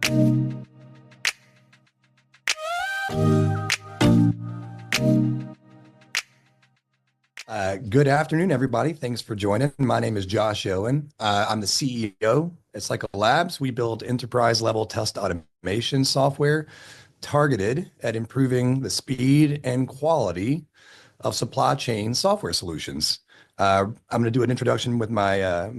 Good afternoon, everybody. Thanks for joining. My name is Josh Owen. I'm the CEO at Cycle Labs. We build enterprise-level test automation software targeted at improving the speed and quality of supply chain software solutions. I'm going to do an introduction with my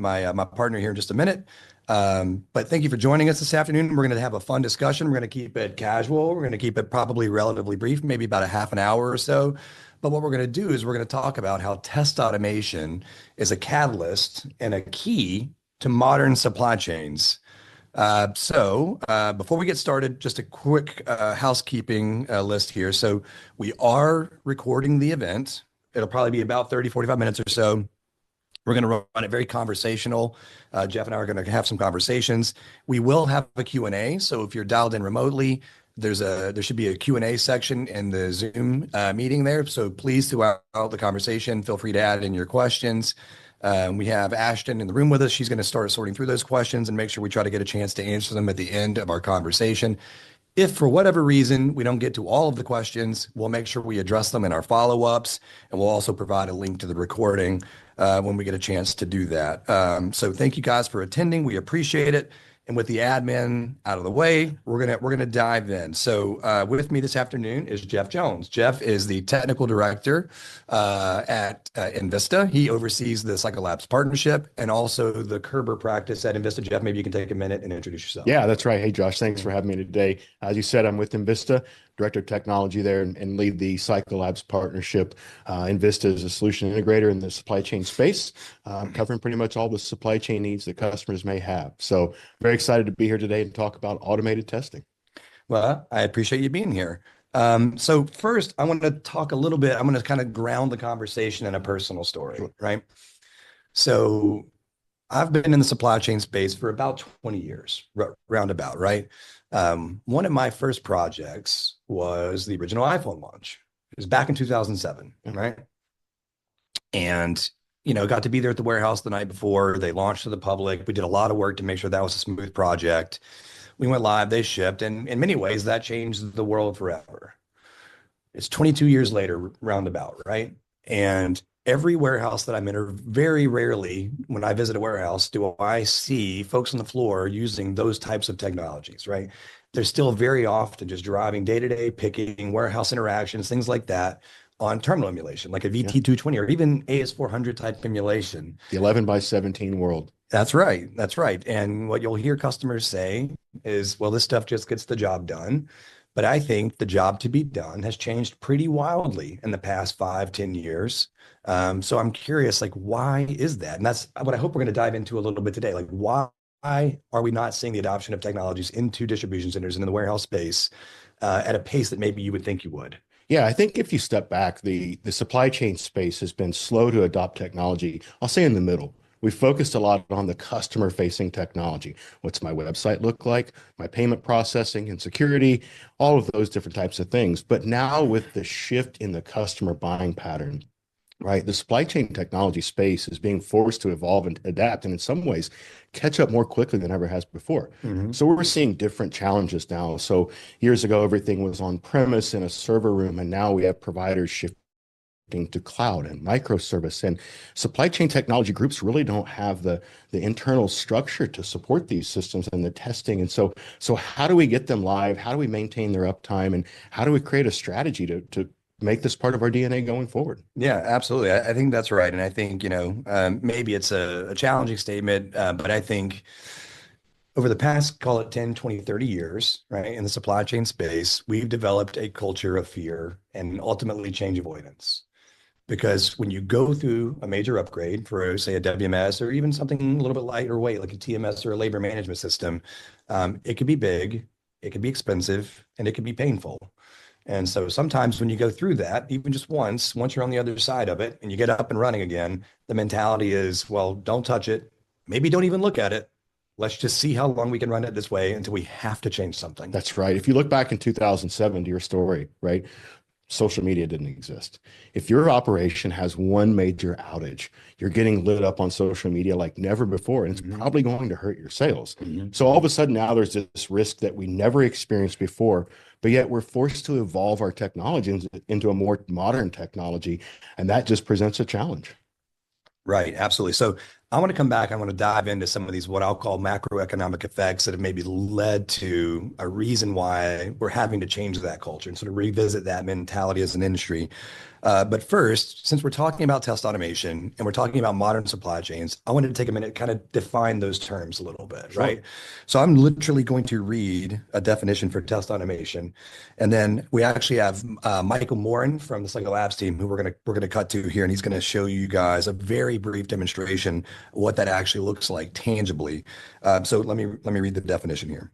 partner here in just a minute. But thank you for joining us this afternoon. We're going to have a fun discussion. We're going to keep it casual. We're going to keep it probably relatively brief, maybe about a half an hour or so. But what we're going to do is we're going to talk about how test automation is a catalyst and a key to modern supply chains. Before we get started, just a quick housekeeping list here. So we are recording the event. It'll probably be about 30, 45 minutes or so. We're going to run it very conversational. Jeff and I are going to have some conversations. We will have a Q&A. So if you're dialed in remotely, there should be a Q&A section in the Zoom meeting there. So please, throughout the conversation, feel free to add in your questions. We have Ashton in the room with us. She's going to start sorting through those questions and make sure we try to get a chance to answer them at the end of our conversation. If for whatever reason we don't get to all of the questions, we'll make sure we address them in our follow-ups, and we'll also provide a link to the recording when we get a chance to do that. So thank you guys for attending. We appreciate it. And with the admin out of the way, we're gonna dive in. So with me this afternoon is Jeff Jones. Jeff is the technical director at Envista. He oversees the Cycle Labs partnership and also the Kerber practice at Envista. Jeff, maybe you can take a minute and introduce yourself. Yeah, that's right. Hey, Josh, thanks for having me today. As you said, I'm with Envista, director of technology there, and lead the Cycle Labs partnership. Envista is a solution integrator in the supply chain space, covering pretty much all the supply chain needs that customers may have. So very excited to be here today and talk about automated testing. Well, I appreciate you being here. So first, I want to talk a little bit. I'm going to kind of ground the conversation in a personal story, right? So I've been in the supply chain space for about 20 years, roundabout, right? One of my first projects was the original iPhone launch. It was back in 2007, right? And, got to be there at the warehouse the night before they launched to the public. We did a lot of work to make sure that was a smooth project. We went live, they shipped, and in many ways that changed the world forever. It's 22 years later, roundabout, right? And every warehouse that I'm in, or very rarely when I visit a warehouse, do I see folks on the floor using those types of technologies, right? They're still very often just driving day-to-day, picking warehouse interactions, things like that on terminal emulation, like a VT220 or even AS400 type emulation. The 11 by 17 world. That's right. That's right. And what you'll hear customers say is, well, this stuff just gets the job done. But I think the job to be done has changed pretty wildly in the past 5, 10 years. So I'm curious, like, why is that? And that's what I hope we're going to dive into a little bit today. Like, why are we not seeing the adoption of technologies into distribution centers and in the warehouse space at a pace that maybe you would think you would? Yeah, I think if you step back, the supply chain space has been slow to adopt technology. I'll say in the middle. We focused a lot on the customer-facing technology. What's my website look like? My payment processing and security, all of those different types of things. But now with the shift in the customer buying pattern, right, the supply chain technology space is being forced to evolve and adapt, and in some ways catch up more quickly than ever has before. So we're seeing different challenges now. So years ago, everything was on premise in a server room, and now we have providers shifting to cloud and microservice, and supply chain technology groups really don't have the internal structure to support these systems and the testing. And so how do we get them live? How do we maintain their uptime? And how do we create a strategy to make this part of our DNA going forward? Yeah, absolutely. I think that's right. And I think, maybe it's a challenging statement, but I think over the past, call it 10, 20, 30 years, right, in the supply chain space, we've developed a culture of fear and ultimately change avoidance. Because when you go through a major upgrade for, say, a WMS or even something a little bit lighter weight, like a TMS or a labor management system, it could be big, it could be expensive, and it could be painful. And so sometimes when you go through that, even just once you're on the other side of it and you get up and running again, the mentality is, well, don't touch it. Maybe don't even look at it. Let's just see how long we can run it this way until we have to change something. That's right. If you look back in 2007 to your story, right? social media didn't exist. If your operation has one major outage, you're getting lit up on social media like never before, and it's probably going to hurt your sales. So all of a sudden now there's this risk that we never experienced before, but yet we're forced to evolve our technology into a more modern technology, and that just presents a challenge. Right, absolutely. So I want to come back. I want to dive into some of these, what I'll call macroeconomic effects that have maybe led to a reason why we're having to change that culture and sort of revisit that mentality as an industry. But first, since we're talking about test automation and we're talking about modern supply chains, I wanted to take a minute, kind of define those terms a little bit, Sure. right? So I'm literally going to read a definition for test automation, and then we actually have Michael Morin from the Cycle Labs team, who we're gonna cut to here, and he's gonna show you guys a very brief demonstration of what that actually looks like tangibly. So let me read the definition here.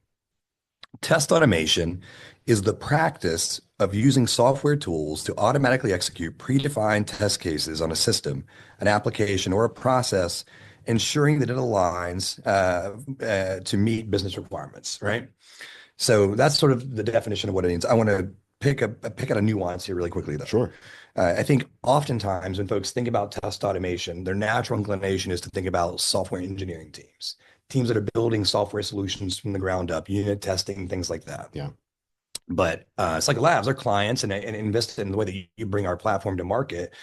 Test automation is the practice of using software tools to automatically execute predefined test cases on a system, an application, or a process, ensuring that it aligns to meet business requirements, right? So that's sort of the definition of what it means. I want to pick out a nuance here really quickly, though. Sure. I think oftentimes when folks think about test automation, their natural inclination is to think about software engineering teams that are building software solutions from the ground up, unit testing, things like that. Yeah. But Cycle Labs, our clients, and invest in the way that you bring our platform to market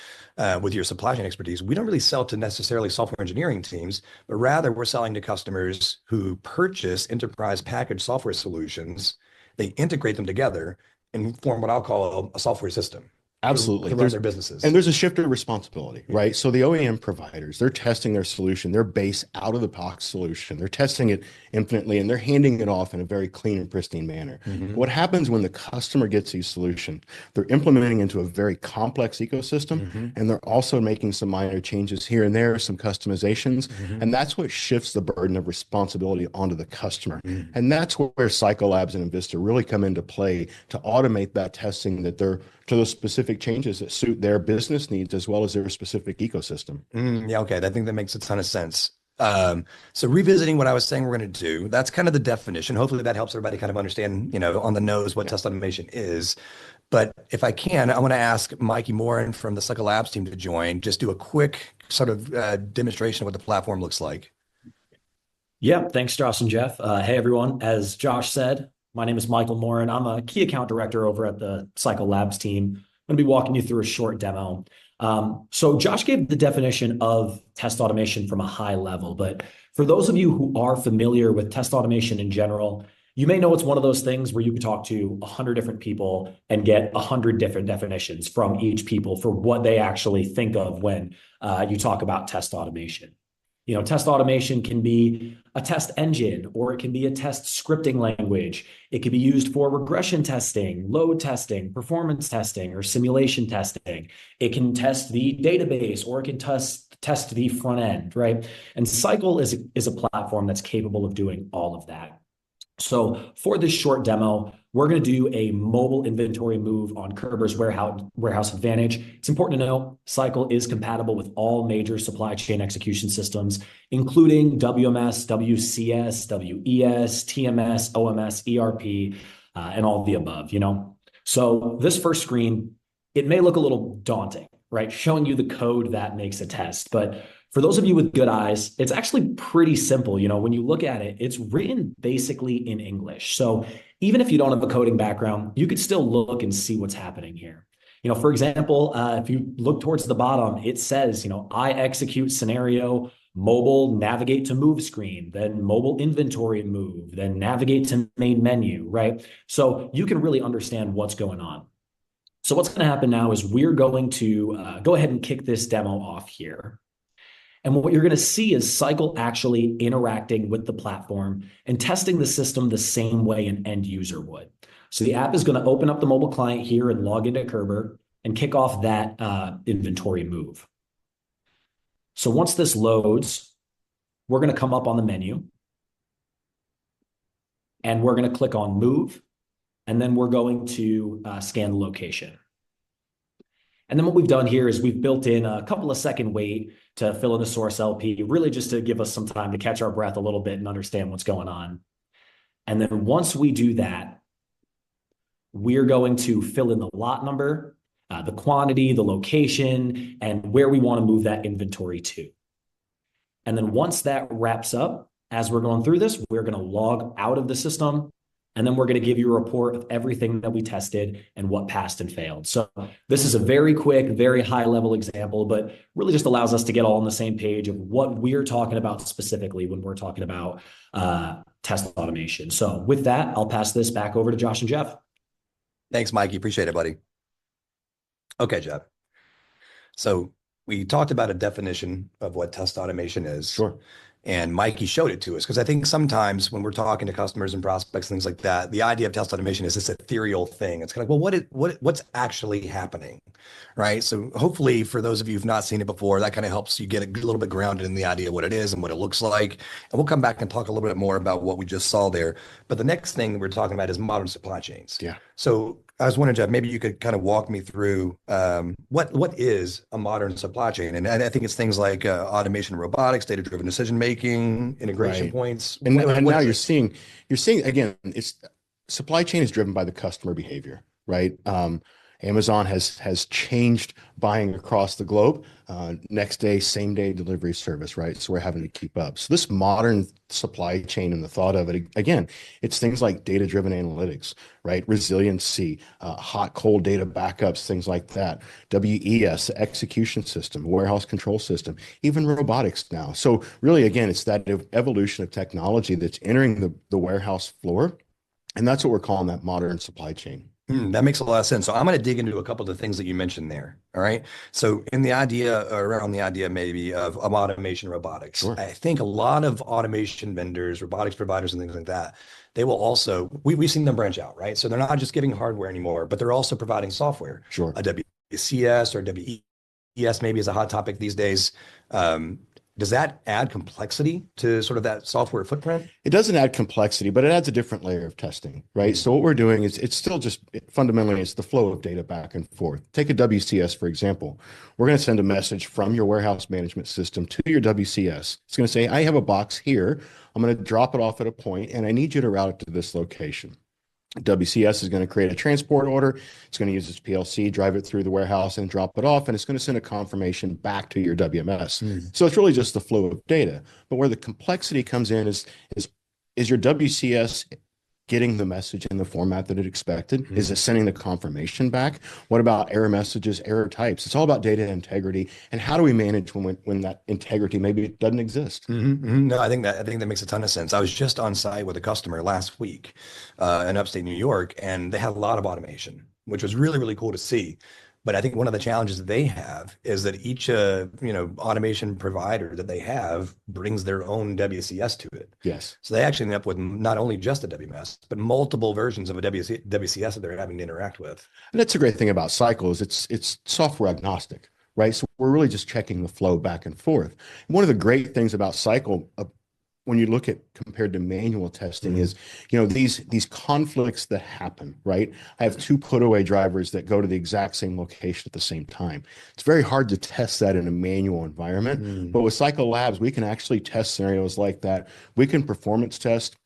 with your supply chain expertise. We don't really sell to necessarily software engineering teams, but rather we're selling to customers who purchase enterprise packaged software solutions. They integrate them together and form what I'll call a software system. Absolutely. To run their businesses. And there's a shift of responsibility, right? So the OEM providers, they're testing their solution, their base out of the box solution. They're testing it infinitely and they're handing it off in a very clean and pristine manner. What happens when the customer gets these solutions? They're implementing into a very complex ecosystem, and they're also making some minor changes here and there, some customizations. And that's what shifts the burden of responsibility onto the customer. And that's where Cycle Labs and Envista really come into play to automate that testing that they're to those specific changes that suit their business needs as well as their specific ecosystem. Yeah, okay. I think that makes a ton of sense. So revisiting what I was saying we're going to do, that's kind of the definition. Hopefully that helps everybody kind of understand, on the nose what test automation is. But if I can, I want to ask Mikey Morin from the Cycle Labs team to join, just do a quick sort of demonstration of what the platform looks like. Yeah, thanks, Josh and Jeff. Hey, everyone. As Josh said, my name is Michael Morin. I'm a key account director over at the Cycle Labs team. I'm going to be walking you through a short demo. So Josh gave the definition of test automation from a high level, but for those of you who are familiar with test automation in general, you may know it's one of those things where you can talk to 100 different people and get 100 different definitions from each people for what they actually think of when you talk about test automation. Test automation can be a test engine, or it can be a test scripting language. It can be used for regression testing, load testing, performance testing, or simulation testing. It can test the database, or it can test the front end, right? And Cycle is a platform that's capable of doing all of that. So for this short demo, we're going to do a mobile inventory move on Kerber's Warehouse Advantage. It's important to know Cycle is compatible with all major supply chain execution systems, including WMS, WCS, WES, TMS, OMS, ERP, and all of the above, So this first screen, it may look a little daunting, right? Showing you the code that makes a test, but for those of you with good eyes, it's actually pretty simple. When you look at it, it's written basically in English. So even if you don't have a coding background, you could still look and see what's happening here. For example, if you look towards the bottom, it says, I execute scenario, mobile navigate to move screen, then mobile inventory move, then navigate to main menu, right? So you can really understand what's going on. So what's going to happen now is we're going to go ahead and kick this demo off here. And what you're going to see is Cycle actually interacting with the platform and testing the system the same way an end user would. So the app is going to open up the mobile client here and log into Kerber and kick off that inventory move. So once this loads, we're going to come up on the menu and we're going to click on Move, and then we're going to scan the location. And then what we've done here is we've built in a couple of second wait to fill in the source LP, really just to give us some time to catch our breath a little bit and understand what's going on. And then once we do that, we're going to fill in the lot number the quantity, the location, and where we want to move that inventory to. And then once that wraps up, as we're going through this, we're going to log out of the system. And then we're going to give you a report of everything that we tested and what passed and failed. So this is a very quick, very high level example, but really just allows us to get all on the same page of what we're talking about specifically when we're talking about test automation. So with that, I'll pass this back over to Josh and Jeff. Thanks, Mikey. Appreciate it, buddy. Okay, Jeff. So we talked about a definition of what test automation is. Sure. And Mikey showed it to us because I think sometimes when we're talking to customers and prospects and things like that, the idea of test automation is this ethereal thing. It's kind of like, well, what's actually happening, right? So hopefully for those of you who've not seen it before, that kind of helps you get a little bit grounded in the idea of what it is and what it looks like. And we'll come back and talk a little bit more about what we just saw there. But the next thing that we're talking about is modern supply chains. Yeah. So I was wondering, Jeff, maybe you could kind of walk me through what is a modern supply chain, and I think it's things like automation, robotics, data-driven decision making, integration Right. points. And now is you're it? seeing again, it's supply chain is driven by the customer behavior, right? Amazon has changed buying across the globe. Next day, same day delivery service, right? So we're having to keep up. So this modern supply chain and the thought of it, again, it's things like data-driven analytics, right? Resiliency, hot, cold data backups, things like that. WES, execution system, warehouse control system, even robotics now. So really, again, it's that evolution of technology that's entering the warehouse floor. And that's what we're calling that modern supply chain. That makes a lot of sense. So I'm going to dig into a couple of the things that you mentioned there. All right. So in the idea around the idea maybe of automation robotics, Sure. I think a lot of automation vendors, robotics providers and things like that, they will also, we've seen them branch out, right? So they're not just giving hardware anymore, but they're also providing software. Sure. A WCS or WES maybe is a hot topic these days. Does that add complexity to sort of that software footprint? It doesn't add complexity, but it adds a different layer of testing, right? So what we're doing is it's still just fundamentally it's the flow of data back and forth. Take a WCS, for example. We're going to send a message from your warehouse management system to your WCS. It's going to say, I have a box here. I'm going to drop it off at a point, and I need you to route it to this location. WCS is going to create a transport order. It's going to use its PLC, drive it through the warehouse and drop it off. And it's going to send a confirmation back to your WMS. So it's really just the flow of data. But where the complexity comes in is your WCS getting the message in the format that it expected? Is it sending the confirmation back? What about error messages, error types? It's all about data integrity. And how do we manage when that integrity maybe doesn't exist? No, I think that makes a ton of sense. I was just on site with a customer last week in upstate New York, and they had a lot of automation, which was really, really cool to see. But I think one of the challenges that they have is that each automation provider that they have brings their own WCS to it. Yes. So they actually end up with not only just a WMS, but multiple versions of a WCS that they're having to interact with. And that's a great thing about Cycle is it's software agnostic, right? So we're really just checking the flow back and forth. And one of the great things about Cycle, when you look at compared to manual testing is, these conflicts that happen, right? I have two put away drivers that go to the exact same location at the same time. It's very hard to test that in a manual environment, but with Cycle Labs, we can actually test scenarios like that. We can performance test,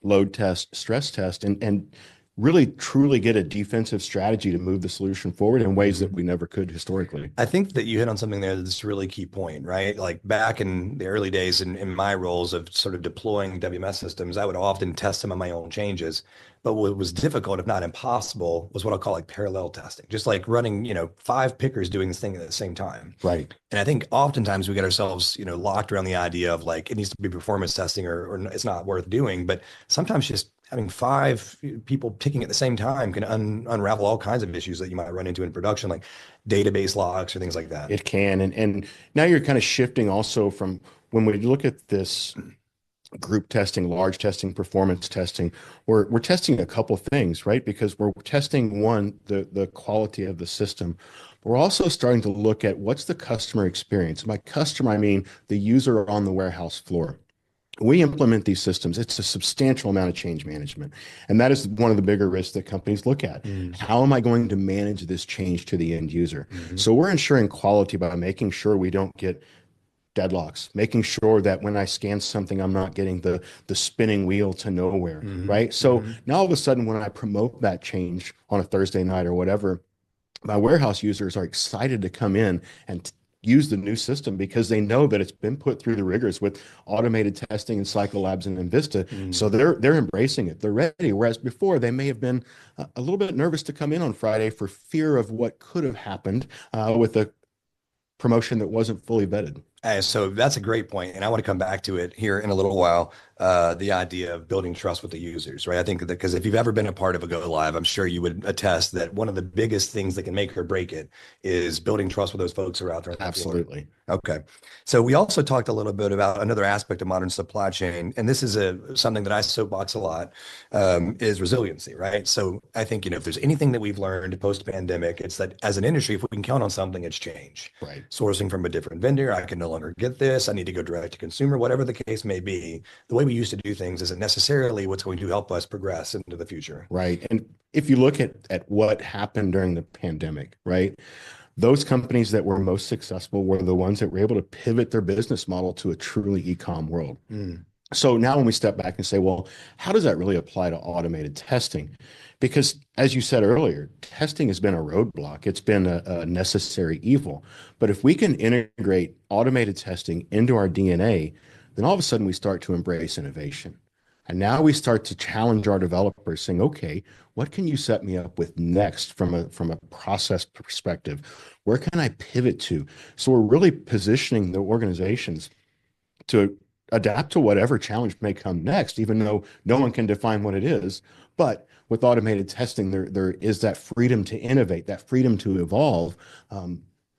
load test, stress test, and really truly get a defensive strategy to move the solution forward in ways that we never could historically. I think that you hit on something there that's a really key point, right? Like back in the early days in my roles of sort of deploying WMS systems, I would often test some of my own changes. But what was difficult, if not impossible, was what I'll call like parallel testing, just like running, 5 pickers doing this thing at the same time. Right. And I think oftentimes we get ourselves, locked around the idea of like it needs to be performance testing or it's not worth doing. But sometimes just having 5 people picking at the same time can unravel all kinds of issues that you might run into in production, like database locks or things like that. It can. And now you're kind of shifting also from when we look at this group testing, large testing, performance testing, we're testing a couple things, right? Because we're testing the quality of the system. We're also starting to look at what's the customer experience. By customer, I mean the user on the warehouse floor. We implement these systems. It's a substantial amount of change management. And that is one of the bigger risks that companies look at. How am I going to manage this change to the end user? So we're ensuring quality by making sure we don't get deadlocks, making sure that when I scan something, I'm not getting the spinning wheel to nowhere, right? So now all of a sudden, when I promote that change on a Thursday night or whatever, My warehouse users are excited to come in and use the new system because they know that it's been put through the rigors with automated testing and Cycle Labs and Invista. So they're embracing it. They're ready. Whereas before they may have been a little bit nervous to come in on Friday for fear of what could have happened with a promotion that wasn't fully vetted. So that's a great point, and I want to come back to it here in a little while. The idea of building trust with the users, right? I think that because if you've ever been a part of a Go Live, I'm sure you would attest that one of the biggest things that can make or break it is building trust with those folks who are out there. Absolutely. Okay. So we also talked a little bit about another aspect of modern supply chain, and this is something that I soapbox a lot, is resiliency, right? So I think, if there's anything that we've learned post-pandemic, it's that as an industry, if we can count on something, it's change. Right. Sourcing from a different vendor, I can no longer get this. I need to go direct to consumer, whatever the case may be. The way we used to do things isn't necessarily what's going to help us progress into the future. Right. And if you look at what happened during the pandemic, right? Those companies that were most successful were the ones that were able to pivot their business model to a truly e-com world. So now when we step back and say, well, how does that really apply to automated testing? Because as you said earlier, testing has been a roadblock. It's been a necessary evil. But if we can integrate automated testing into our DNA, then all of a sudden we start to embrace innovation. And now we start to challenge our developers saying, okay, what can you set me up with next from a process perspective? Where can I pivot to? So we're really positioning the organizations to adapt to whatever challenge may come next, even though no one can define what it is. But with automated testing, there is that freedom to innovate, that freedom to evolve,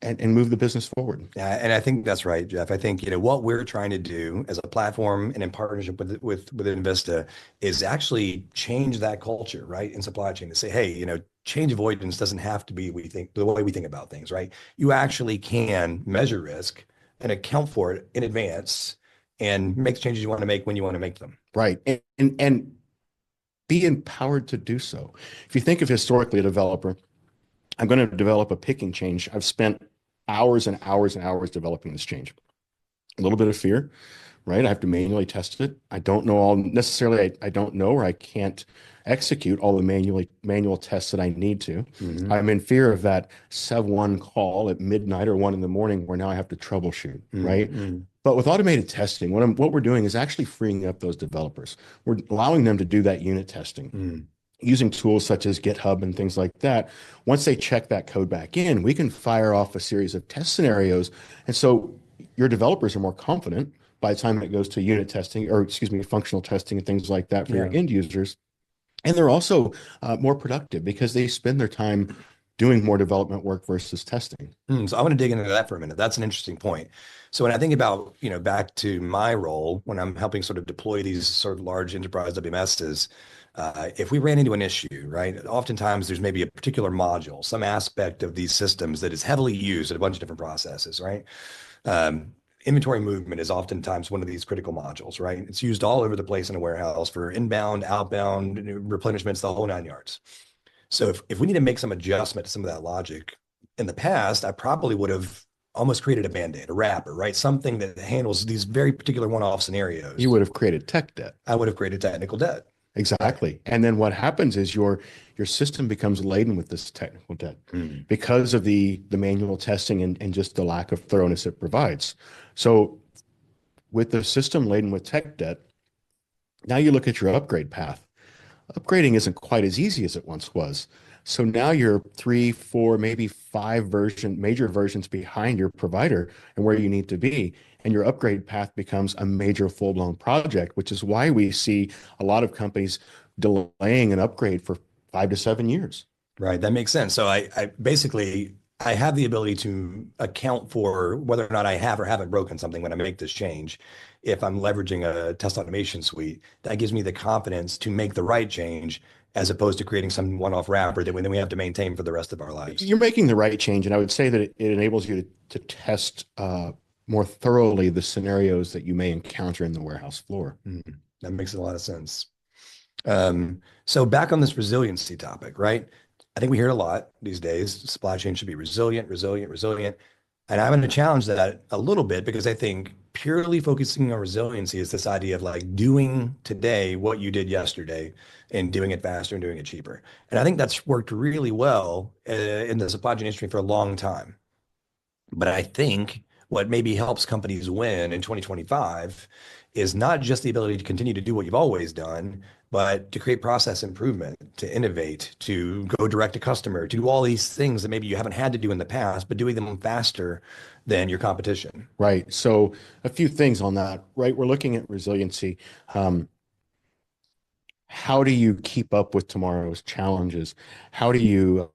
and move the business forward. Yeah, and I think that's right, Jeff. I think what we're trying to do as a platform and in partnership with Invista is actually change that culture, right, in supply chain to say, hey, change avoidance doesn't have to be the way we think about things, right? You actually can measure risk and account for it in advance and make the changes you want to make when you want to make them. Right, and be empowered to do so. If you think of historically a developer, I'm going to develop a picking change. I've spent hours and hours and hours developing this change. A little bit of fear, right? I have to manually test it. I don't know all necessarily. I don't know, or I can't execute all the manual tests that I need to. I'm in fear of that Sev1 call at midnight or 1 in the morning where now I have to troubleshoot, right? But with automated testing, what we're doing is actually freeing up those developers. We're allowing them to do that unit testing. Using tools such as GitHub and things like that. Once they check that code back in, we can fire off a series of test scenarios. And so your developers are more confident by the time it goes to unit testing, or excuse me, functional testing and things like that for your end users. And they're also more productive because they spend their time doing more development work versus testing. So I want to dig into that for a minute. That's an interesting point. So when I think about, back to my role, when I'm helping sort of deploy these sort of large enterprise WMSs, if we ran into an issue, right, oftentimes there's maybe a particular module, some aspect of these systems that is heavily used in a bunch of different processes, right? Inventory movement is oftentimes one of these critical modules, right? It's used all over the place in a warehouse for inbound, outbound, replenishments, the whole 9 yards. So if we need to make some adjustment to some of that logic, in the past, I probably would have almost created a Band-Aid, a wrapper, right? Something that handles these very particular one-off scenarios. You would have created tech debt. I would have created technical debt. Exactly. And then what happens is your system becomes laden with this technical debt because of the manual testing and just the lack of thoroughness it provides. So with the system laden with tech debt, now you look at your upgrade path. Upgrading isn't quite as easy as it once was. So now you're 3, 4, maybe 5 major versions behind your provider and where you need to be. And your upgrade path becomes a major full-blown project, which is why we see a lot of companies delaying an upgrade for 5 to 7 years. Right. That makes sense. So I basically have the ability to account for whether or not I have or haven't broken something when I make this change. If I'm leveraging a test automation suite, that gives me the confidence to make the right change as opposed to creating some one-off wrapper that then we have to maintain for the rest of our lives. You're making the right change. And I would say that it enables you to test more thoroughly the scenarios that you may encounter in the warehouse floor. That makes a lot of sense. So back on this resiliency topic, right? I think we hear it a lot these days. Supply chain should be resilient. And I'm going to challenge that a little bit because I think purely focusing on resiliency is this idea of like doing today what you did yesterday and doing it faster and doing it cheaper. And I think that's worked really well in the supply chain industry for a long time. But I think what maybe helps companies win in 2025 is not just the ability to continue to do what you've always done, but to create process improvement, to innovate, to go direct to customer, to do all these things that maybe you haven't had to do in the past, but doing them faster than your competition. Right. So a few things on that, right? We're looking at resiliency. How do you keep up with tomorrow's challenges? How do you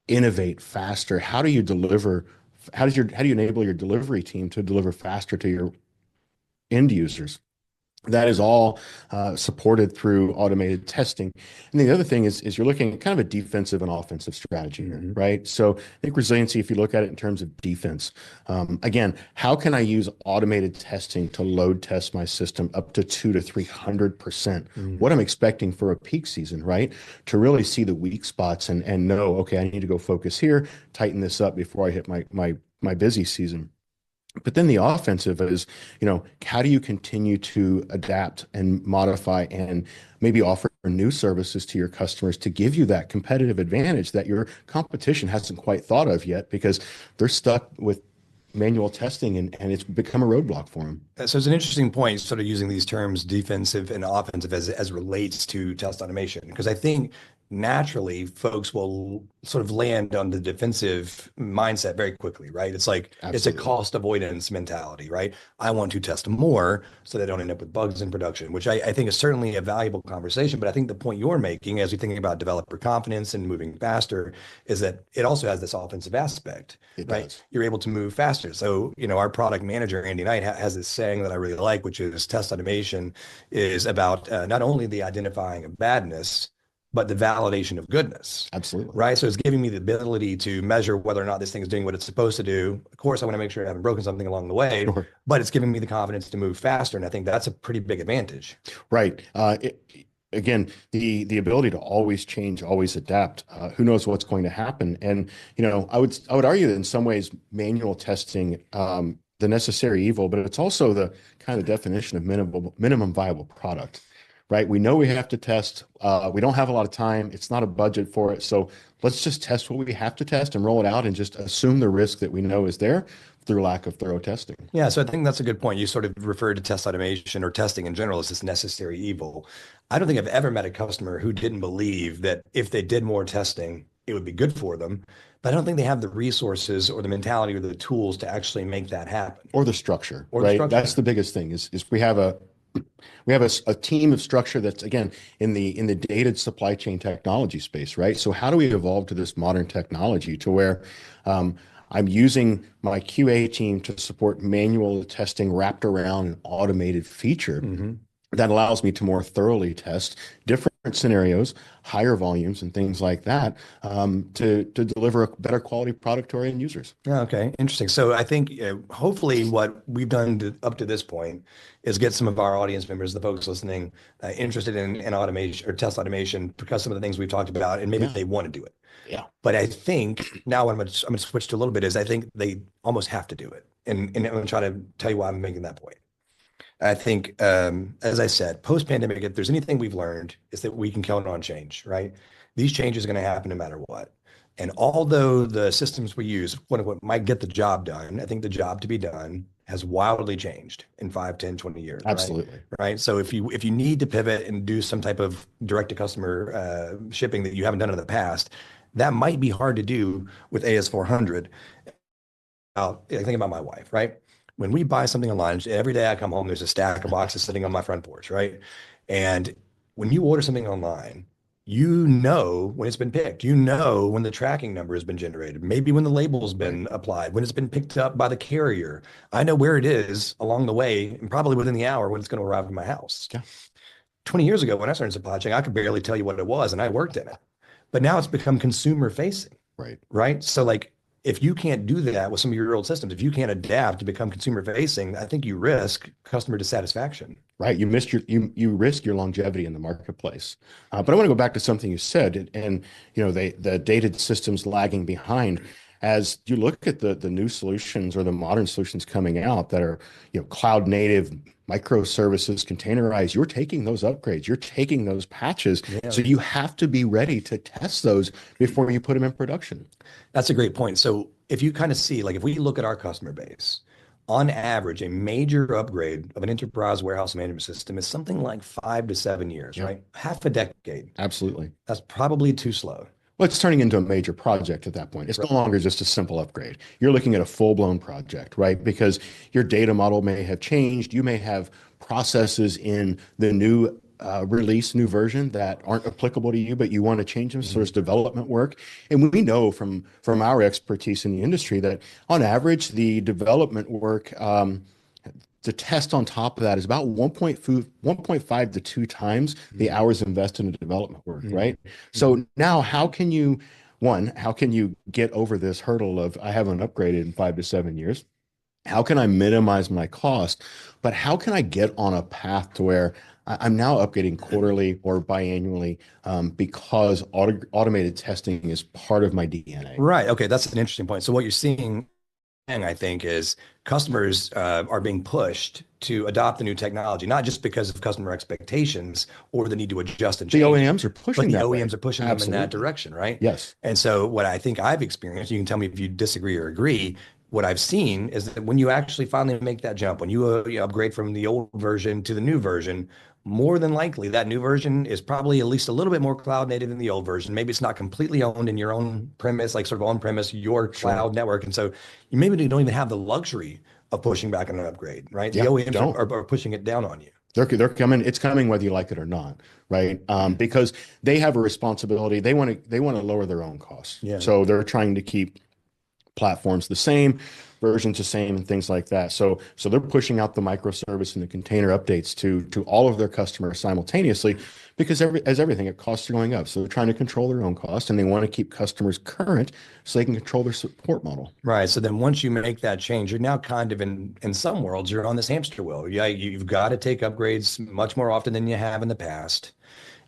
innovate faster? How do you deliver? How do you enable your delivery team to deliver faster to your end users? That is all supported through automated testing. And the other thing is you're looking at kind of a defensive and offensive strategy here, right? So I think resiliency, if you look at it in terms of defense, again, how can I use automated testing to load test my system up to 200 to 300%? What I'm expecting for a peak season, right? To really see the weak spots and know, okay, I need to go focus here, tighten this up before I hit my busy season. But then the offensive is, how do you continue to adapt and modify and maybe offer new services to your customers to give you that competitive advantage that your competition hasn't quite thought of yet because they're stuck with manual testing and it's become a roadblock for them. So it's an interesting point, sort of using these terms defensive and offensive as relates to test automation, because I think naturally folks will sort of land on the defensive mindset very quickly, right? It's like It's a cost avoidance mentality, right? I want to test more so they don't end up with bugs in production, which I think is certainly a valuable conversation. But I think the point you're making as we think about developer confidence and moving faster is that it also has this offensive aspect, right? Does. You're able to move faster. So, our product manager, Andy Knight, has this saying that I really like, which is test automation is about not only the identifying of badness, but the validation of goodness. Absolutely. Right. So it's giving me the ability to measure whether or not this thing is doing what it's supposed to do. Of course, I want to make sure I haven't broken something along the way, but it's giving me the confidence to move faster. And I think that's a pretty big advantage. Right. Again, the ability to always change, always adapt. Who knows what's going to happen? And, I would argue that in some ways, manual testing, the necessary evil, but it's also the kind of definition of minimum viable product. Right? We know we have to test. We don't have a lot of time. It's not a budget for it. So let's just test what we have to test and roll it out and just assume the risk that we know is there through lack of thorough testing. Yeah, so I think that's a good point. You sort of referred to test automation or testing in general as this necessary evil. I don't think I've ever met a customer who didn't believe that if they did more testing, it would be good for them. But I don't think they have the resources or the mentality or the tools to actually make that happen. Or the structure, right? That's the biggest thing is we have a team of structure that's, again, in the dated supply chain technology space, right? So how do we evolve to this modern technology to where I'm using my QA team to support manual testing wrapped around an automated feature that allows me to more thoroughly test different scenarios, higher volumes and things like that to deliver a better quality product to our end users. Yeah, okay, interesting. So I think hopefully what we've done up to this point is get some of our audience members, the folks listening, interested in automation or test automation because some of the things we've talked about, and maybe they want to do it. Yeah. But I think now what I'm going to switch to a little bit is I think they almost have to do it. And I'm going to try to tell you why I'm making that point. I think, as I said, post-pandemic, if there's anything we've learned, is that we can count on change, right? These changes are going to happen no matter what. And although the systems we use, quote unquote, might get the job done, I think the job to be done has wildly changed in 5, 10, 20 years. Absolutely. Right. So if you need to pivot and do some type of direct-to-customer shipping that you haven't done in the past, that might be hard to do with AS400. I think about my wife, right? When we buy something online, every day I come home, there's a stack of boxes sitting on my front porch, right? And when you order something online, you know when it's been picked, you know when the tracking number has been generated, maybe when the label's been applied, when it's been picked up by the carrier. I know where it is along the way and probably within the hour when it's going to arrive at my house. Yeah. 20 years ago, when I started supply chain, I could barely tell you what it was and I worked in it. But now it's become consumer facing. Right. So like, if you can't do that with some of your old systems, if you can't adapt to become consumer facing, I think you risk customer dissatisfaction. Right. You risk your longevity in the marketplace. But I want to go back to something you said and the dated systems lagging behind. as you look at the new solutions or the modern solutions coming out that are, cloud native, microservices, containerized, you're taking those upgrades, you're taking those patches. Yeah. So you have to be ready to test those before you put them in production. That's a great point. So if you kind of see, like if we look at our customer base, on average, a major upgrade of an enterprise warehouse management system is something like 5 to 7 years, Yep. right? Half a decade. Absolutely. That's probably too slow. Well, it's turning into a major project at that point. It's no longer just a simple upgrade. You're looking at a full-blown project, right? Because your data model may have changed. You may have processes in the new release, new version that aren't applicable to you, but you want to change them. So there's development work. And we know from our expertise in the industry that on average, the development work, the test on top of that is about 1.5 to 2 times the hours invested in development work, right? So now how can you get over this hurdle of I haven't upgraded in 5 to 7 years? How can I minimize my cost? But how can I get on a path to where I'm now upgrading quarterly or biannually because automated testing is part of my DNA? Right. Okay. That's an interesting point. So what you're seeing, I think, is customers are being pushed to adopt the new technology, not just because of customer expectations or the need to adjust and The change, OEMs are pushing but the that way. OEMs are pushing them in that Absolutely. direction, right? Yes. And so what I think I've experienced, you can tell me if you disagree or agree, what I've seen is that when you actually finally make that jump, when you upgrade from the old version to the new version, more than likely that new version is probably at least a little bit more cloud native than the old version. Maybe it's not completely owned in your own premise, like sort of on premise, your cloud network. And so you maybe don't even have the luxury of pushing back on an upgrade, right? Yeah, The OEMs don't. are pushing it down on you. They're coming. It's coming whether you like it or not, right? Because they have a responsibility. They want to lower their own costs. Yeah. So they're trying to keep platforms the same, versions the same, and things like that. So they're pushing out the microservice and the container updates to all of their customers simultaneously, because everything, it costs are going up. So they're trying to control their own costs, and they want to keep customers current so they can control their support model. Right. So then once you make that change, you're now kind of in some worlds, you're on this hamster wheel. Yeah, you've got to take upgrades much more often than you have in the past.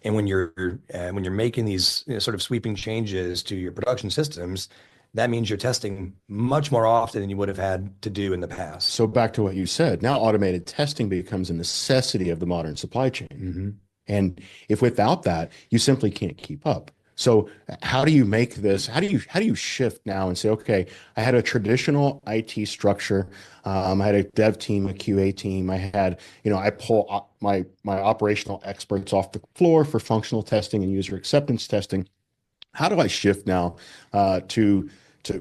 And when you're making these sort of sweeping changes to your production systems, that means you're testing much more often than you would have had to do in the past. So back to what you said, now automated testing becomes a necessity of the modern supply chain. And if without that, you simply can't keep up. So how do you make this? How do you shift now and say, okay, I had a traditional IT structure. I had a dev team, a QA team. I pull my operational experts off the floor for functional testing and user acceptance testing. How do I shift now to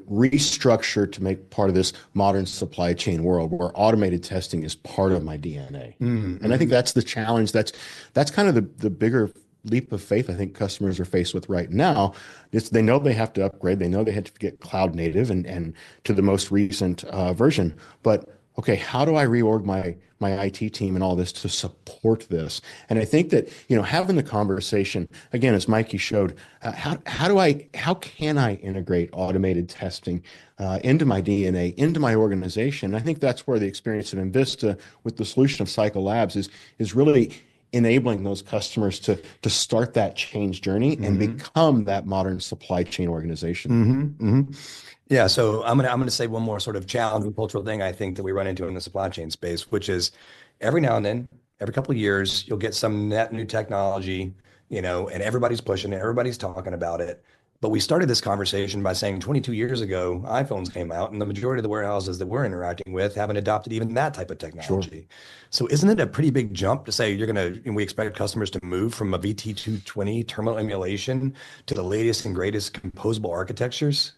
restructure to make part of this modern supply chain world where automated testing is part of my DNA? And I think that's the challenge. That's kind of the bigger leap of faith I think customers are faced with right now. They know they have to upgrade. They know they had to get cloud native and to the most recent version. But okay, how do I reorg my IT team and all this to support this? And I think that, having the conversation, again, as Mikey showed, how can I integrate automated testing into my DNA, into my organization? And I think that's where the experience of Envista with the solution of Cycle Labs is really enabling those customers to start that change journey and become that modern supply chain organization. Yeah, so I'm gonna say one more sort of challenging cultural thing I think that we run into in the supply chain space, which is every now and then, every couple of years, you'll get some net new technology, and everybody's pushing it, everybody's talking about it. But we started this conversation by saying 22 years ago, iPhones came out, and the majority of the warehouses that we're interacting with haven't adopted even that type of technology. So isn't it a pretty big jump to say we expect customers to move from a VT220 terminal emulation to the latest and greatest composable architectures?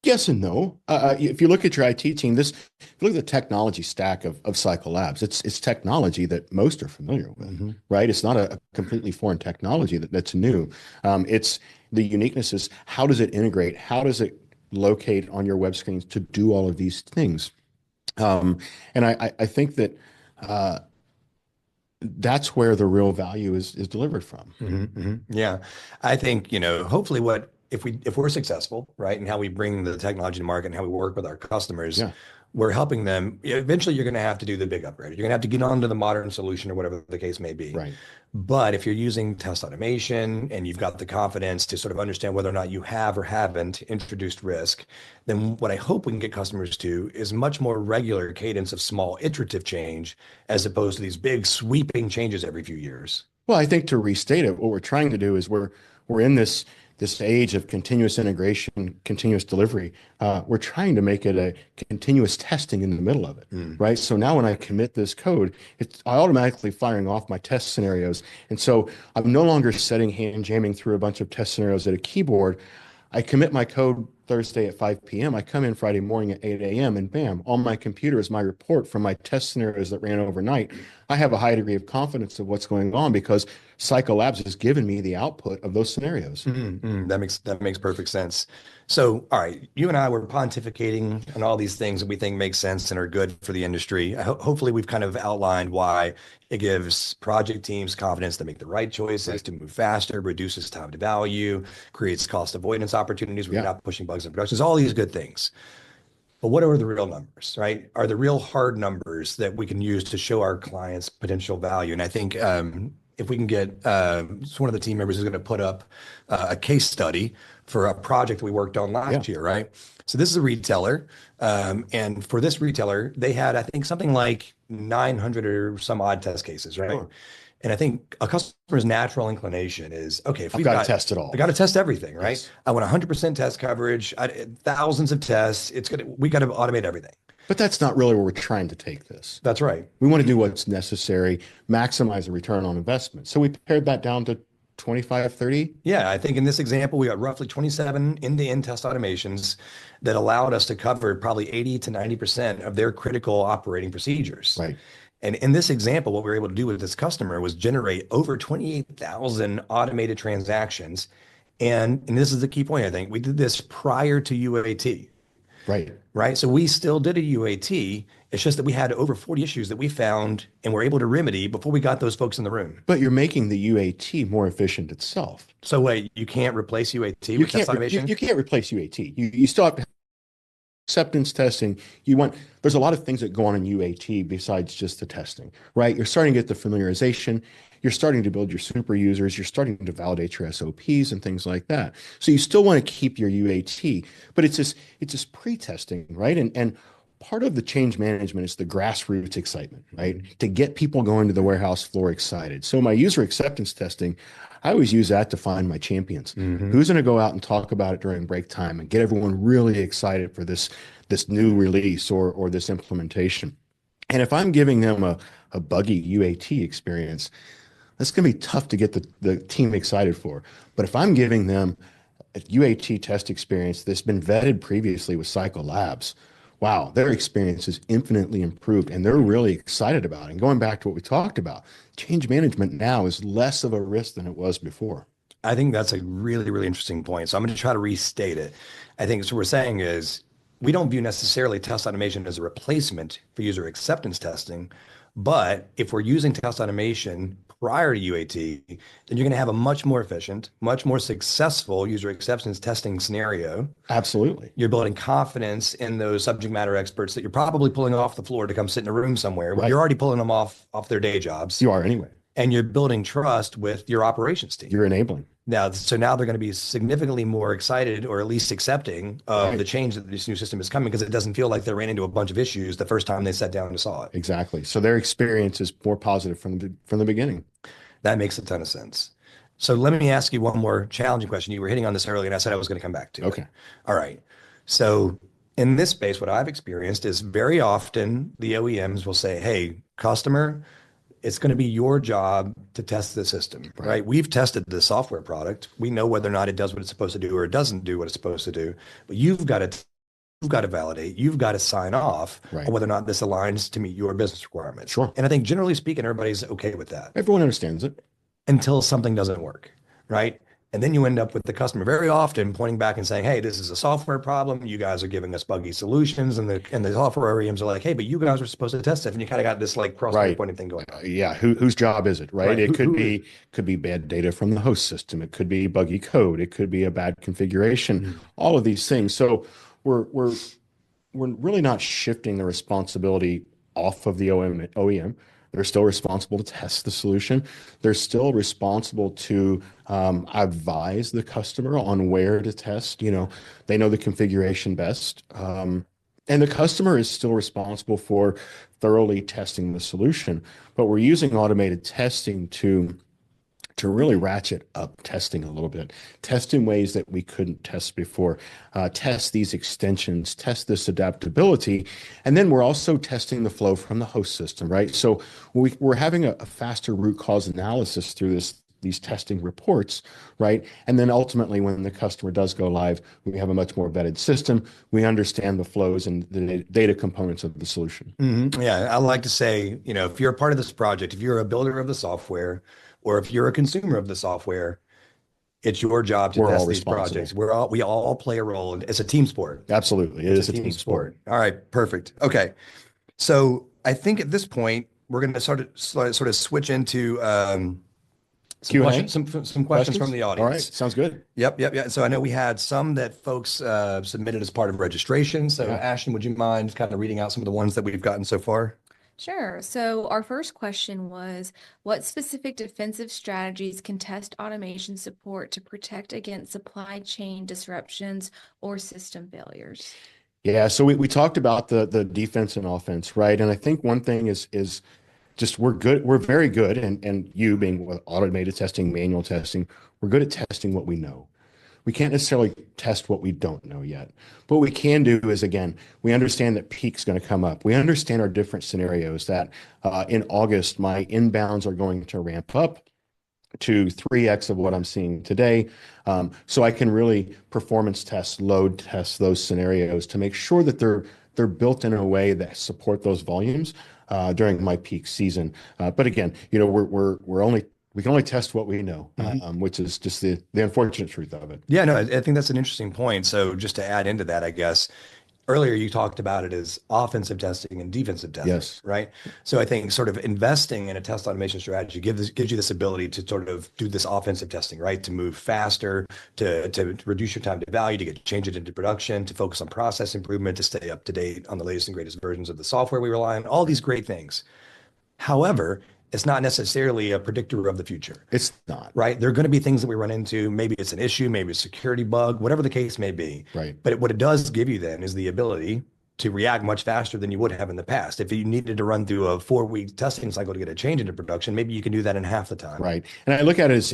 Yes and no. If you look at your IT team, if you look at the technology stack of Cycle Labs, it's technology that most are familiar with, right? It's not a completely foreign technology that's new. It's the uniqueness is how does it integrate? How does it locate on your web screens to do all of these things? And I think that that's where the real value is delivered from. Yeah, I think hopefully if we're successful, right, and how we bring the technology to market and how we work with our customers, we're helping them. Eventually, you're going to have to do the big upgrade. You're going to have to get onto the modern solution or whatever the case may be. Right. But if you're using test automation and you've got the confidence to sort of understand whether or not you have or haven't introduced risk, then what I hope we can get customers to is much more regular cadence of small iterative change as opposed to these big sweeping changes every few years. Well, I think to restate it, what we're trying to do is we're in this age of continuous integration, continuous delivery. We're trying to make it a continuous testing in the middle of it, right? So now when I commit this code, it's automatically firing off my test scenarios. And so I'm no longer sitting hand jamming through a bunch of test scenarios at a keyboard. I commit my code Thursday at 5 p.m. I come in Friday morning at 8 a.m. and bam, on my computer is my report from my test scenarios that ran overnight. I have a high degree of confidence of what's going on because Cycle Labs has given me the output of those scenarios. That makes perfect sense. So, all right, you and I were pontificating on all these things that we think make sense and are good for the industry. Hopefully, we've kind of outlined why it gives project teams confidence to make the right choices, to move faster, reduces time to value, creates cost avoidance opportunities where you're not pushing bugs in production. There's all these good things. But what are the real numbers, right? Are the real hard numbers that we can use to show our clients potential value? And I think if we can get one of the team members is going to put up a case study for a project we worked on last year, right? So this is a retailer. And for this retailer, they had, I think, something like 900 or some odd test cases, right? Sure. And I think a customer's natural inclination is, okay, if we've got to test it all, I got to test everything, right? Yes. I want 100% test coverage, thousands of tests. We got to automate everything. But that's not really where we're trying to take this. That's right. We want to do what's necessary, maximize the return on investment. So we pared that down to 25, 30. Yeah, I think in this example, we got roughly 27 end-to-end test automations that allowed us to cover probably 80 to 90% of their critical operating procedures. Right. And in this example, what we were able to do with this customer was generate over 28,000 automated transactions. And this is the key point, I think. We did this prior to UAT. Right. So we still did a UAT. It's just that we had over 40 issues that we found and were able to remedy before we got those folks in the room. But you're making the UAT more efficient itself. So wait, you can't replace UAT with test automation? You can't replace UAT. You still have to have acceptance testing. There's a lot of things that go on in UAT besides just the testing, right? You're starting to get the familiarization. You're starting to build your super users. You're starting to validate your SOPs and things like that. So you still want to keep your UAT, but it's this pre-testing, right? And part of the change management is the grassroots excitement, right? To get people going to the warehouse floor excited. So my user acceptance testing, I always use that to find my champions. Who's going to go out and talk about it during break time and get everyone really excited for this new release or this implementation. And if I'm giving them a buggy UAT experience, that's going to be tough to get the team excited for. But if I'm giving them a UAT test experience that's been vetted previously with Cycle Labs, wow, their experience is infinitely improved and they're really excited about it. And going back to what we talked about, change management now is less of a risk than it was before. I think that's a really, really interesting point. So I'm going to try to restate it. I think what we're saying is we don't view necessarily test automation as a replacement for user acceptance testing. But if we're using test automation prior to UAT, then you're going to have a much more efficient, much more successful user acceptance testing scenario. Absolutely. You're building confidence in those subject matter experts that you're probably pulling off the floor to come sit in a room somewhere. Right. You're already pulling them off their day jobs. You are anyway. And you're building trust with your operations team. You're enabling. Now they're going to be significantly more excited or at least accepting of the change that this new system is coming because it doesn't feel like they ran into a bunch of issues the first time they sat down and saw it. Exactly. So their experience is more positive from the beginning. That makes a ton of sense. So let me ask you one more challenging question. You were hitting on this earlier and I said I was going to come back to it. Okay. All right. So in this space, what I've experienced is very often the OEMs will say, hey, customer, it's going to be your job to test the system, right? We've tested the software product. We know whether or not it does what it's supposed to do or it doesn't do what it's supposed to do. But you've got to validate. You've got to sign off on whether or not this aligns to meet your business requirements. Sure. And I think generally speaking, everybody's okay with that. Everyone understands it. Until something doesn't work, right? And then you end up with the customer very often pointing back and saying, hey, this is a software problem. You guys are giving us buggy solutions. And the software OEMs are like, hey, but you guys were supposed to test it. And you kind of got this like cross-pointing thing going on. Yeah. Whose job is it, right? It could be bad data from the host system. It could be buggy code. It could be a bad configuration, all of these things. So we're we're really not shifting the responsibility off of the OEM. They're still responsible to test the solution. They're still responsible to advise the customer on where to test. They know the configuration best. And the customer is still responsible for thoroughly testing the solution. But we're using automated testing to really ratchet up testing a little bit, test in ways that we couldn't test before, test these extensions, test this adaptability. And then we're also testing the flow from the host system, right? So we're having a faster root cause analysis through these testing reports, right? And then ultimately, when the customer does go live, we have a much more vetted system. We understand the flows and the data components of the solution. Yeah, I like to say, if you're a part of this project, if you're a builder of the software, or if you're a consumer of the software, it's your job to We're test all these responsible. projects. We all play a role. It's a team sport. Absolutely. It is a team sport. All right, perfect. Okay. So I think at this point, we're going to sort of switch into some Q&A? questions, some questions from the audience. All right. Sounds good. Yep. So I know we had some that folks submitted as part of registration. So Yeah. Ashton, would you mind kind of reading out some of the ones that we've gotten so far? Sure. So our first question was, what specific defensive strategies can test automation support to protect against supply chain disruptions or system failures? Yeah, so we talked about the defense and offense, right? And I think one thing is just we're very good, and you being with automated testing, manual testing, we're good at testing what we know. We can't necessarily test what we don't know yet. But what we can do is, again, we understand that peak's going to come up. We understand our different scenarios that in August, my inbounds are going to ramp up to 3x of what I'm seeing today. So I can really performance test, load test those scenarios to make sure that they're built in a way that support those volumes during my peak season. But again, we can only test what we know, which is just the unfortunate truth of it. Yeah, no, I think that's an interesting point. So just to add into that, I guess earlier you talked about it as offensive testing and defensive testing, Yes. right? So I think sort of investing in a test automation strategy gives you this ability to sort of do this offensive testing, right? To move faster, to reduce your time to value, to change it into production, to focus on process improvement, to stay up to date on the latest and greatest versions of the software we rely on, all these great things. However, it's not necessarily a predictor of the future. It's not. Right? There are going to be things that we run into. Maybe it's an issue, maybe a security bug, whatever the case may be. Right. But what it does give you then is the ability to react much faster than you would have in the past. If you needed to run through a 4-week testing cycle to get a change into production, maybe you can do that in half the time. Right. And I look at it as,